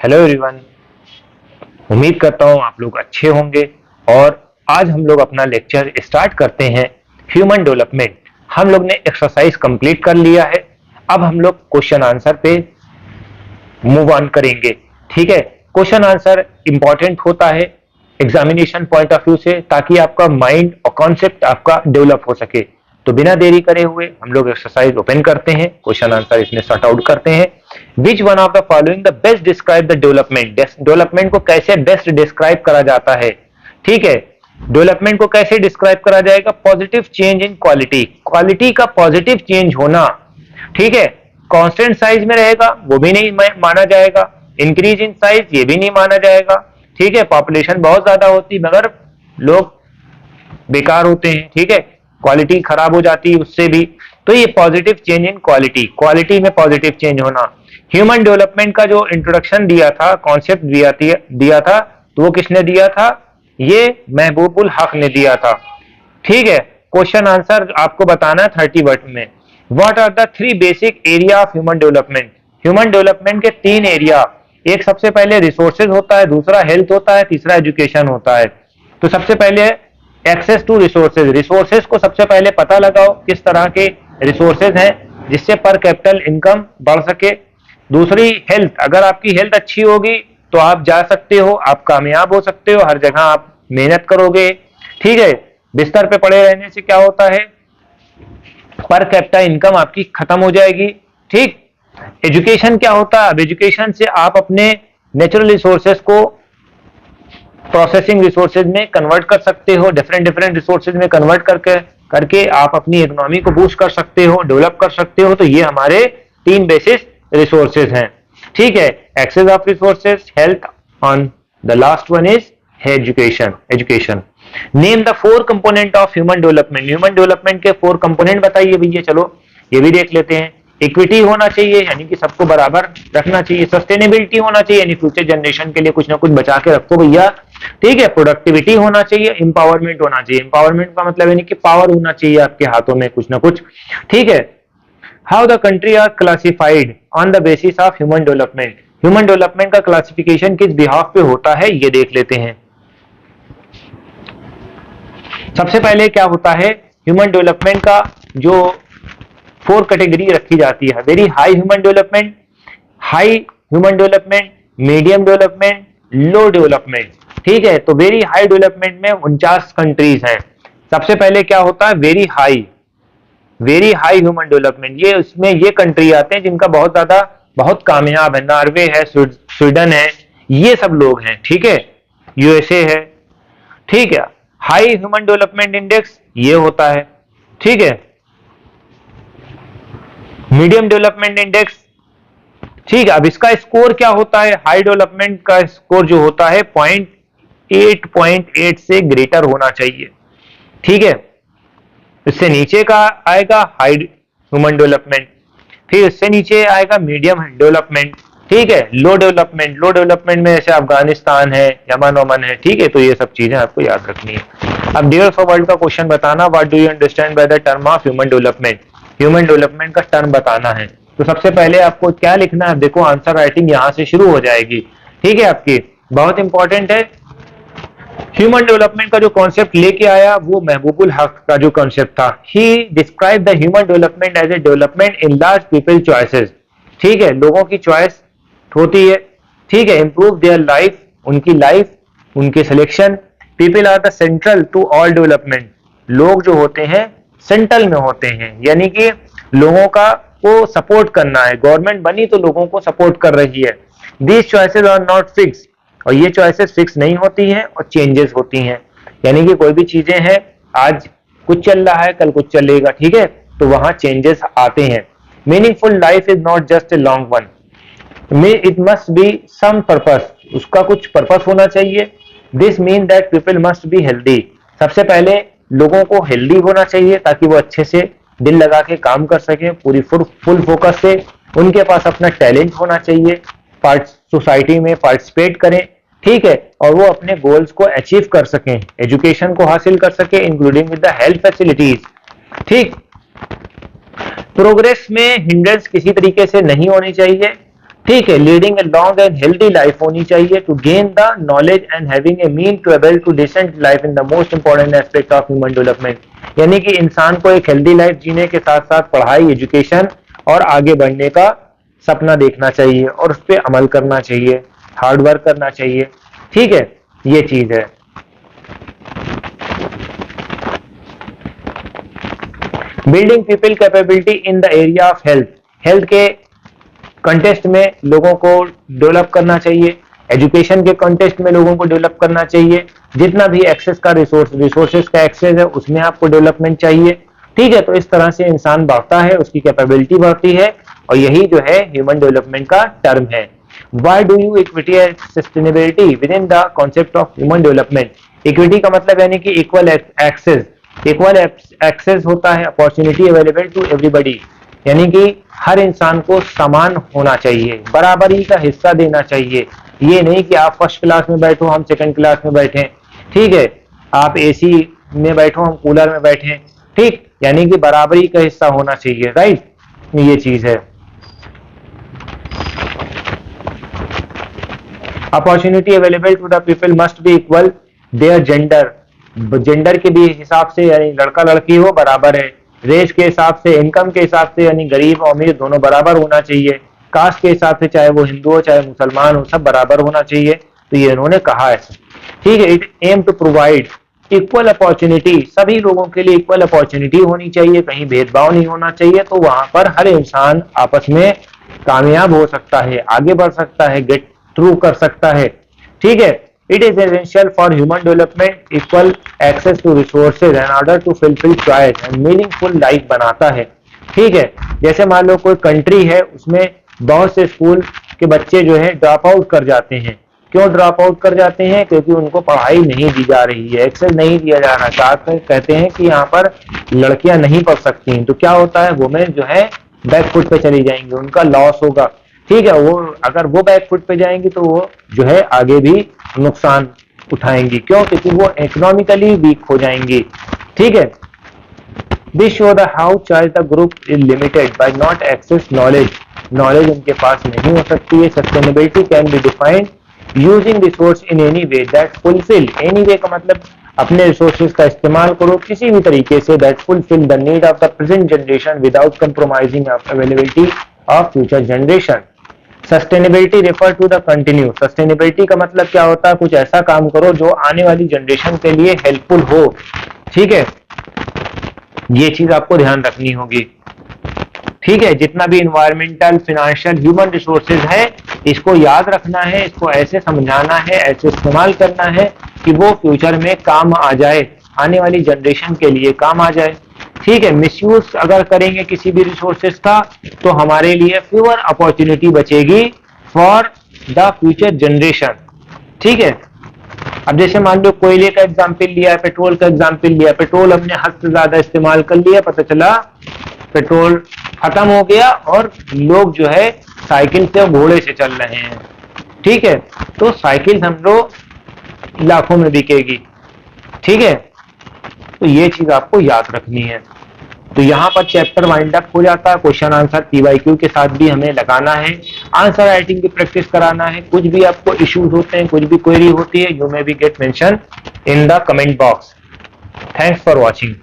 Hello everyone. उम्मीद करता हूँ आप लोग अच्छे होंगे और आज हम लोग अपना लेक्चर स्टार्ट करते हैं ह्यूमन डेवलपमेंट। हम लोग ने एक्सरसाइज कंप्लीट कर लिया है। अब हम लोग क्वेश्चन आंसर पे मूव ऑन करेंगे। ठीक है, क्वेश्चन आंसर इंपॉर्टेंट होता है एग्जामिनेशन पॉइंट ऑफ व्यू से, ताकि आपका माइंड और कॉन्सेप्ट आपका डेवलप हो सके। तो बिना देरी करे हुए हम लोग एक्सरसाइज ओपन करते हैं, क्वेश्चन आंसर इसमें सॉर्ट आउट करते हैं। Which one of the following the best describe the development. Development को कैसे बेस्ट डिस्क्राइब करा जाता है? ठीक है, डेवलपमेंट को कैसे डिस्क्राइब करा जाएगा? Positive change in quality, quality का पॉजिटिव चेंज होना। ठीक है, कांस्टेंट साइज में रहेगा वो भी नहीं माना जाएगा, इंक्रीज इन साइज ये भी नहीं माना जाएगा। ठीक है, पॉपुलेशन बहुत ज्यादा होती मगर लोग बेकार होते हैं। ठीक है, क्वालिटी खराब हो जाती है उससे भी। तो ये positive change in quality, quality में पॉजिटिव चेंज होना। ह्यूमन डेवलपमेंट का जो इंट्रोडक्शन दिया था, कॉन्सेप्ट दिया था, तो वो किसने दिया था? ये महबूबुल हक ने दिया था। ठीक है, क्वेश्चन आंसर आपको बताना है 30 वर्ड में। What are the 3 basic area of human development? Human development के 3 एरिया, एक सबसे पहले रिसोर्सेज होता है, दूसरा हेल्थ होता है, तीसरा एजुकेशन होता है। तो सबसे पहले एक्सेस टू रिसोर्सेज, रिसोर्सेज को सबसे पहले पता लगाओ किस तरह के रिसोर्सेज हैं जिससे पर कैपिटल इनकम बढ़ सके। दूसरी हेल्थ, अगर आपकी हेल्थ अच्छी होगी तो आप जा सकते हो, आप कामयाब हो सकते हो, हर जगह आप मेहनत करोगे। ठीक है, बिस्तर पे पड़े रहने से क्या होता है? पर कैपिटा इनकम आपकी खत्म हो जाएगी। ठीक, एजुकेशन क्या होता है? अब एजुकेशन से आप अपने नेचुरल रिसोर्सेज को प्रोसेसिंग रिसोर्सेज में कन्वर्ट कर सकते हो, डिफरेंट डिफरेंट रिसोर्सेज में कन्वर्ट करके आप अपनी इकोनॉमी को बूस्ट कर सकते हो, डेवलप कर सकते हो। तो ये हमारे 3 बेसिस रिसोर्सेज हैं। ठीक है, access of resources, health, on the last one is education. Education. Name the 4 component of human development. Human development के 4 कंपोनेंट बताइए भैया। चलो ये भी देख लेते हैं। इक्विटी होना चाहिए, यानी कि सबको बराबर रखना चाहिए। सस्टेनेबिलिटी होना चाहिए, यानी फ्यूचर जनरेशन के लिए कुछ ना कुछ बचा के रखो भैया। ठीक है, प्रोडक्टिविटी होना चाहिए, इंपावरमेंट होना चाहिए। इंपावरमेंट का मतलब यानी कि पावर होना चाहिए आपके हाथों में कुछ ना कुछ। ठीक है, how the country are classified on the basis of human development. Human development का क्लासिफिकेशन किस बिहाफ पे होता है ये देख लेते हैं। सबसे पहले क्या होता है, ह्यूमन डेवलपमेंट का जो 4 कैटेगरी रखी जाती है। Very high human development, high human development, medium development, low development. ठीक है, तो वेरी हाई डेवलपमेंट में 49 कंट्रीज हैं। सबसे पहले क्या होता है? Very high human development. ये उसमें ये कंट्री आते हैं जिनका बहुत कामयाब है। नॉर्वे है, स्वीडन है, ये सब लोग हैं। ठीक है, यूएसए है। ठीक है, हाई ह्यूमन डेवलपमेंट इंडेक्स ये होता है। ठीक है, मीडियम डेवलपमेंट इंडेक्स। ठीक है, अब इसका स्कोर क्या होता है? हाई डेवलपमेंट का स्कोर जो होता है 0.8 से ग्रेटर होना चाहिए। ठीक है, इससे नीचे का आएगा हाई ह्यूमन डेवलपमेंट, फिर इससे नीचे आएगा मीडियम डेवलपमेंट। ठीक है, लो डेवलपमेंट में जैसे अफगानिस्तान है, यमन वमन है। ठीक है, तो ये सब चीजें आपको याद रखनी है। अब डियर फॉर वर्ल्ड का क्वेश्चन बताना, what do you understand by the term of human development. Human development का टर्म बताना है। तो सबसे पहले आपको क्या लिखना है? देखो, आंसर राइटिंग यहां से शुरू हो जाएगी। ठीक है, आपकी बहुत इंपॉर्टेंट है। ह्यूमन डेवलपमेंट का जो कॉन्सेप्ट लेके आया वो महबूबुल हक का जो कॉन्सेप्ट था। He describe the human development as a development in large people choices. ठीक है, लोगों की चॉइस होती है। ठीक है, इंप्रूव देयर लाइफ, उनकी लाइफ, उनके selection. People are the central to all development. लोग जो होते हैं सेंट्रल में होते हैं, यानी कि लोगों का को सपोर्ट करना है। गवर्नमेंट बनी तो लोगों को सपोर्ट कर रही है। These choices are not fix, और ये चॉइसेस फिक्स नहीं होती हैं और चेंजेस होती हैं। यानी कि कोई भी चीजें हैं, आज कुछ चल रहा है कल कुछ चलेगा। ठीक है, तो वहां चेंजेस आते हैं। Meaningful life is not just a long one, it must be some purpose. उसका कुछ पर्पस होना चाहिए। This mean that people must be healthy. सबसे पहले लोगों को हेल्दी होना चाहिए ताकि वो अच्छे से दिल लगा के काम कर सके, पूरी फुल फोकस से। उनके पास अपना टैलेंट होना चाहिए, सोसाइटी में पार्टिसिपेट करें। ठीक है, और वो अपने गोल्स को अचीव कर सकें, एजुकेशन को हासिल कर सके, including with the health facilities. ठीक, प्रोग्रेस में हिंड्रेंस किसी तरीके से नहीं होनी चाहिए। ठीक है, leading a long and healthy life होनी चाहिए to gain the knowledge and having a mean to able to decent life in the most important aspect of human development. यानी कि इंसान को एक हेल्दी लाइफ जीने के साथ साथ पढ़ाई, एजुकेशन और आगे बढ़ने का सपना देखना चाहिए और उस पर अमल करना चाहिए, हार्ड वर्क करना चाहिए। ठीक है, ये चीज है। Building people capability in the area of health, health के कंटेस्ट में लोगों को डेवलप करना चाहिए, एजुकेशन के कंटेस्ट में लोगों को डेवलप करना चाहिए, जितना भी एक्सेस का रिसोर्सेज का एक्सेस है उसमें आपको डेवलपमेंट चाहिए। ठीक है, तो इस तरह से इंसान बढ़ता है, उसकी कैपेबिलिटी बढ़ती है और यही जो है ह्यूमन डेवलपमेंट का टर्म है। Why do you equity and sustainability with in the concept of human development. Equity का मतलब यानी कि इक्वल एक्सेस होता है, अपॉर्चुनिटी अवेलेबल टू एवरीबॉडी, यानी कि हर इंसान को समान होना चाहिए, बराबरी का हिस्सा देना चाहिए। ये नहीं कि आप फर्स्ट क्लास में बैठो हम सेकंड क्लास में बैठे, ठीक है, आप एसी में बैठो हम कूलर में बैठे, ठीक, यानी कि बराबरी का हिस्सा होना चाहिए, राइट, ये चीज है। Opportunity available to the people must be equal there gender, gender के भी हिसाब से यानी लड़का लड़की हो बराबर है, रेस के हिसाब से, इनकम के हिसाब से यानी गरीब और अमीर दोनों बराबर होना चाहिए, कास्ट के हिसाब से चाहे वो हिंदू हो चाहे मुसलमान हो सब बराबर होना चाहिए। तो ये इन्होंने कहा है, ठीक है। It aim to provide equal opportunity, सभी लोगों के लिए इक्वल अपॉर्चुनिटी होनी चाहिए, कहीं भेदभाव नहीं होना चाहिए, तो वहां पर हर इंसान आपस में कामयाब हो सकता है, आगे बढ़ सकता है, गेट थ्रू कर सकता है, ठीक है। It is essential for human development, equal access to resources and order to fulfil choice and meaningful life बनाता है, ठीक है। जैसे मान लो कोई कंट्री है उसमें बहुत से स्कूल के बच्चे जो है ड्रॉप आउट कर जाते हैं, क्यों ड्रॉप आउट कर जाते हैं, क्योंकि उनको पढ़ाई नहीं दी जा रही है, एक्सेस नहीं दिया जा रहा, चाहते कहते हैं कि यहाँ पर लड़कियां नहीं पढ़ सकती, तो क्या होता है वुमेन जो है बैक फुट पे चली जाएंगी, उनका लॉस होगा, ठीक है। वो अगर वो बैक फुट पे जाएंगी तो वो जो है आगे भी नुकसान उठाएंगी, क्यों, क्योंकि वो इकोनॉमिकली वीक हो जाएंगी, ठीक है। This show the how child the group is limited by not access knowledge, knowledge उनके पास नहीं हो सकती है। Sustainability can be defined using resource in any way that fulfil, any way का मतलब अपने रिसोर्सेज का इस्तेमाल करो किसी भी तरीके से, that fulfil the need of the present generation without compromising of availability of future generation. Sustainability refer to the continue, sustainability का मतलब क्या होता है, कुछ ऐसा काम करो जो आने वाली जनरेशन के लिए हेल्पफुल हो, ठीक है, ये चीज आपको ध्यान रखनी होगी, ठीक है। जितना भी इन्वायरमेंटल, फाइनेंशियल, ह्यूमन रिसोर्सेज है इसको याद रखना है, इसको ऐसे समझाना है, ऐसे इस्तेमाल करना है कि वो फ्यूचर में काम आ जाए, आने वाली जनरेशन के लिए काम आ जाए, ठीक है। मिसयूज अगर करेंगे किसी भी रिसोर्सेज का तो हमारे लिए फ्यूअर अपॉर्चुनिटी बचेगी फॉर द फ्यूचर जनरेशन, ठीक है। अब जैसे मान लो कोयले का एग्जाम्पल लिया है, पेट्रोल का एग्जाम्पल लिया, पेट्रोल हमने हद से ज्यादा इस्तेमाल कर लिया, पता चला पेट्रोल खत्म हो गया और लोग जो है साइकिल से घोड़े से चल रहे हैं, ठीक है, तो साइकिल समझो लाखों में बिकेगी, ठीक है। तो ये चीज आपको याद रखनी है। तो यहाँ पर चैप्टर वाइंड अप हो जाता है, क्वेश्चन आंसर पीवाईक्यू के साथ भी हमें लगाना है, आंसर राइटिंग की प्रैक्टिस कराना है, कुछ भी आपको इश्यूज होते हैं, कुछ भी क्वेरी होती है, you may be get mention in the comment box. Thanks for watching.